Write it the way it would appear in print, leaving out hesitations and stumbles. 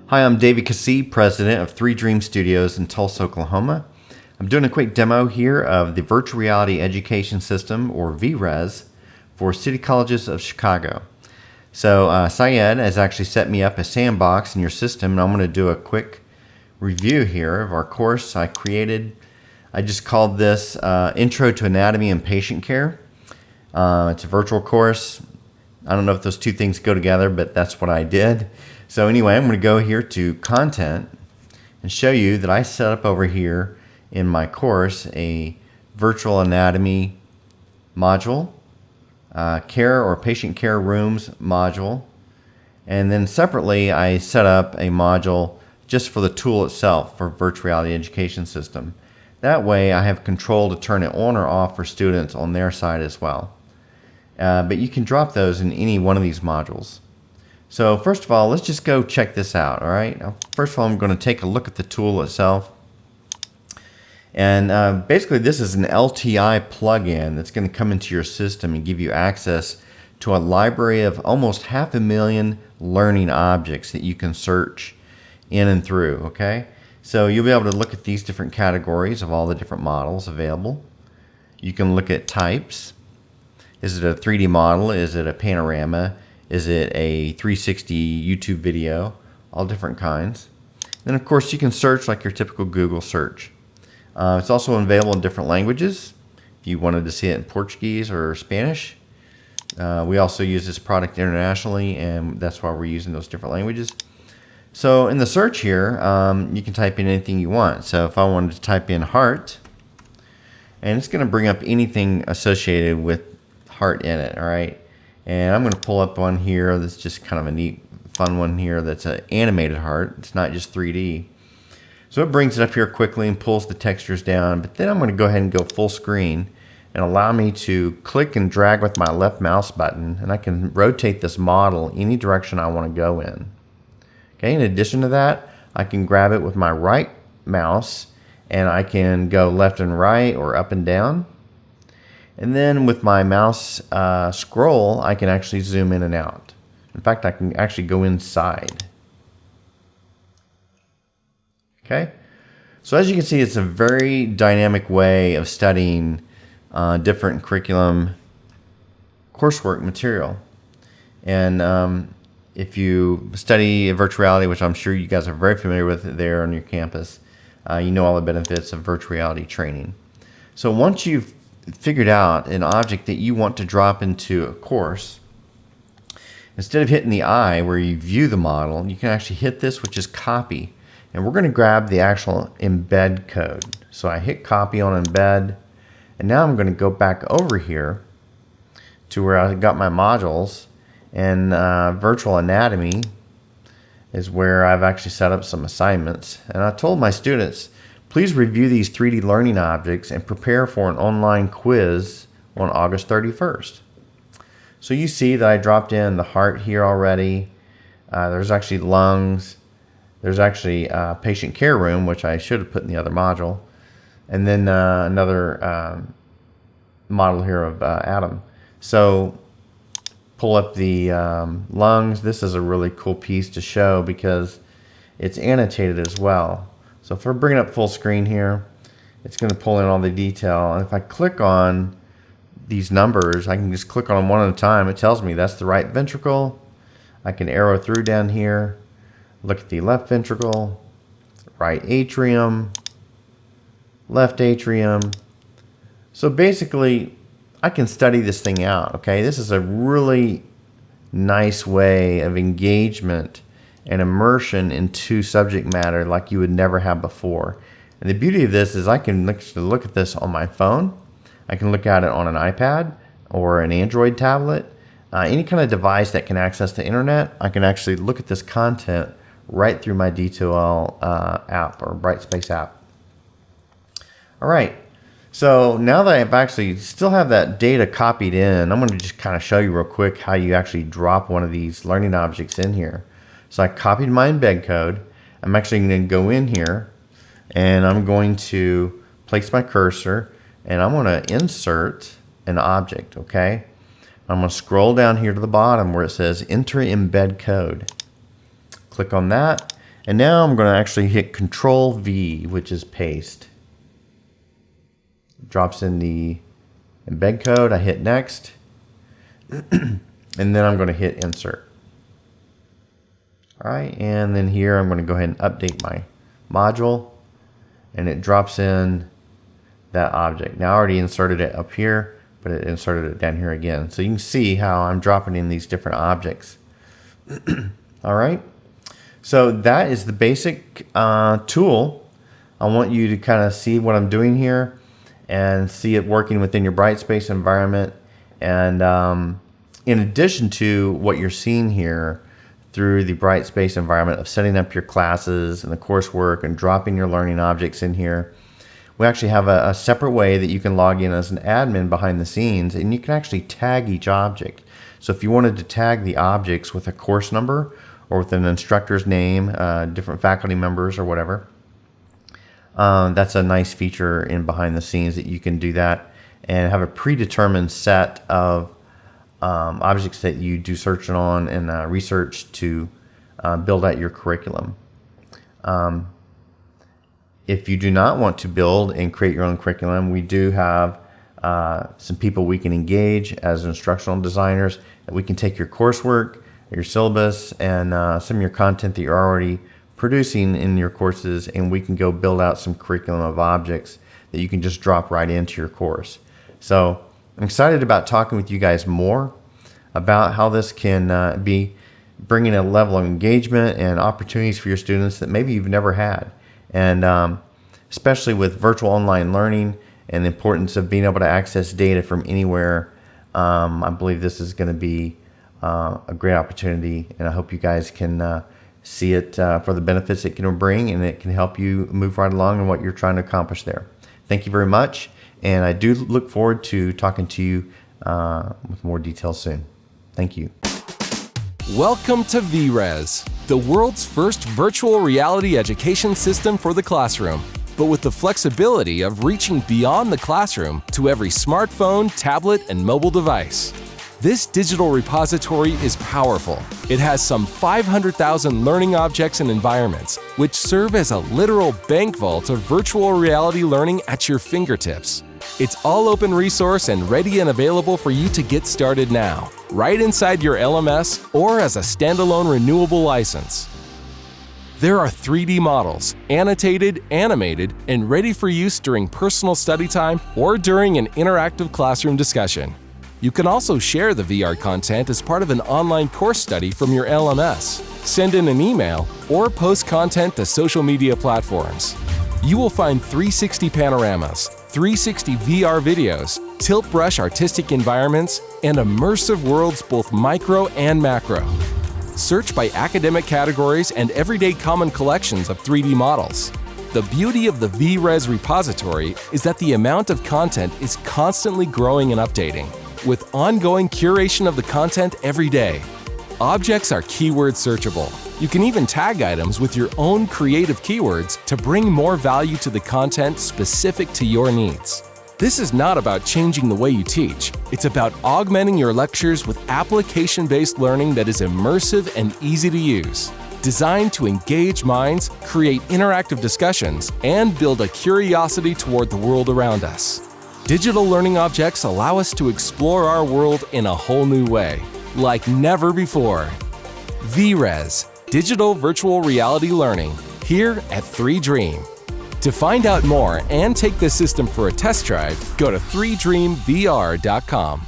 Hi, I'm David Keesee, president of 3 Dream Studios in Tulsa, Oklahoma. I'm doing a quick demo here of the Virtual Reality Education System, or VRES, for City Colleges of Chicago. So Syed has actually set me up a sandbox in your system, and I'm going to do a quick review here of our course I created. I just called this Intro to Anatomy and Patient Care. It's a virtual course. I don't know if those two things go together, but that's what I did. So anyway, I'm going to go here to Content and show you that I set up over here in my course a Virtual Anatomy module, Care or Patient Care Rooms module, and then separately I set up a module just for the tool itself for Virtual Reality Education System. That way I have control to turn it on or off for students on their side as well. But you can drop those in any one of these modules. So first of all, let's just go check this out, all right? First of all, I'm going to take a look at the tool itself. And basically this is an LTI plugin that's going to come into your system and give you access to a library of almost 500,000 learning objects that you can search in and through, okay? So you'll be able to look at these different categories of all the different models available. You can look at types. Is it a 3D model? Is it a panorama? Is it a 360 YouTube video? All different kinds. Then of course you can search like your typical Google search. It's also available in different languages. If you wanted to see it in Portuguese or Spanish. We also use this product internationally, and that's why we're using those different languages. So in the search here, you can type in anything you want. So if I wanted to type in heart, and it's going to bring up anything associated with heart in it, all right? And I'm going to pull up one here that's just kind of a neat, fun one here that's an animated heart. It's not just 3D. So it brings it up here quickly and pulls the textures down. But then I'm going to go ahead and go full screen and allow me to click and drag with my left mouse button. And I can rotate this model any direction I want to go in. Okay, in addition to that, I can grab it with my right mouse and I can go left and right or up and down. And then with my mouse scroll, I can actually zoom in and out. In fact, I can actually go inside. Okay, so as you can see, it's a very dynamic way of studying different curriculum coursework material. And if you study virtual reality, which I'm sure you guys are very familiar with there on your campus, you know all the benefits of virtual reality training. So once you've figured out an object that you want to drop into a course, instead of hitting the I where you view the model, you can actually hit this, which is copy. And we're going to grab the actual embed code. So I hit copy on embed, and now I'm going to go back over here to where I got my modules, and virtual anatomy is where I've actually set up some assignments. And I told my students, please review these 3D learning objects and prepare for an online quiz on August 31st. So you see that I dropped in the heart here already. There's actually lungs. There's actually a patient care room, which I should have put in the other module. And then another model here of Adam. So pull up the lungs. This is a really cool piece to show because it's annotated as well. So if we're bringing up full screen here, it's going to pull in all the detail. And if I click on these numbers, I can just click on them one at a time. It tells me that's the right ventricle. I can arrow through down here, look at the left ventricle, right atrium, left atrium. So basically, I can study this thing out, okay? This is a really nice way of engagement and immersion into subject matter like you would never have before. And the beauty of this is I can look at this on my phone. I can look at it on an iPad or an Android tablet. Any kind of device that can access the internet, I can actually look at this content right through my D2L app or Brightspace app. All right, so now that I've actually still have that data copied in, I'm going to just kind of show you real quick how you actually drop one of these learning objects in here. So I copied my embed code. I'm actually going to go in here and I'm going to place my cursor and I'm going to insert an object, okay? I'm going to scroll down here to the bottom where it says enter embed code. Click on that And now I'm going to actually hit Control V, which is paste. Drops in the embed code. I hit next. And then I'm going to hit insert. All right, and then here I'm going to go ahead and update my module, and it drops in that object. Now I already inserted it up here, but it inserted it down here again. So you can see how I'm dropping in these different objects. All right, so that is the basic tool. I want you to kind of see what I'm doing here and see it working within your Brightspace environment. And in addition to what you're seeing here through the Brightspace environment of setting up your classes and the coursework and dropping your learning objects in here, we actually have a separate way that you can log in as an admin behind the scenes, and you can actually tag each object. So if you wanted to tag the objects with a course number or with an instructor's name, different faculty members or whatever, that's a nice feature in behind the scenes that you can do that and have a predetermined set of objects that you do searching on and research to build out your curriculum. If you do not want to build and create your own curriculum, we do have some people we can engage as instructional designers, that we can take your coursework, your syllabus, and some of your content that you're already producing in your courses, and we can go build out some curriculum of objects that you can just drop right into your course. So I'm excited about talking with you guys more about how this can be bringing a level of engagement and opportunities for your students that maybe you've never had. And especially with virtual online learning and the importance of being able to access data from anywhere, I believe this is going to be a great opportunity, and I hope you guys can see it for the benefits it can bring, and it can help you move right along in what you're trying to accomplish there. Thank you very much, and I do look forward to talking to you with more details soon. Thank you. Welcome to VRES, the world's first virtual reality education system for the classroom, but with the flexibility of reaching beyond the classroom to every smartphone, tablet, and mobile device. This digital repository is powerful. It has some 500,000 learning objects and environments, which serve as a literal bank vault of virtual reality learning at your fingertips. It's all open resource and ready and available for you to get started now, right inside your LMS or as a standalone renewable license. There are 3D models, annotated, animated, and ready for use during personal study time or during an interactive classroom discussion. You can also share the VR content as part of an online course study from your LMS, send in an email, or post content to social media platforms. You will find 360 panoramas, 360 VR videos, tilt brush artistic environments, and immersive worlds both micro and macro. Search by academic categories and everyday common collections of 3D models. The beauty of the VRES repository is that the amount of content is constantly growing and updating, with ongoing curation of the content every day. Objects are keyword searchable. You can even tag items with your own creative keywords to bring more value to the content specific to your needs. This is not about changing the way you teach. It's about augmenting your lectures with application-based learning that is immersive and easy to use, designed to engage minds, create interactive discussions, and build a curiosity toward the world around us. Digital learning objects allow us to explore our world in a whole new way, like never before. VRES, Digital Virtual Reality Learning, here at 3Dream. To find out more and take the system for a test drive, go to 3dreamvr.com.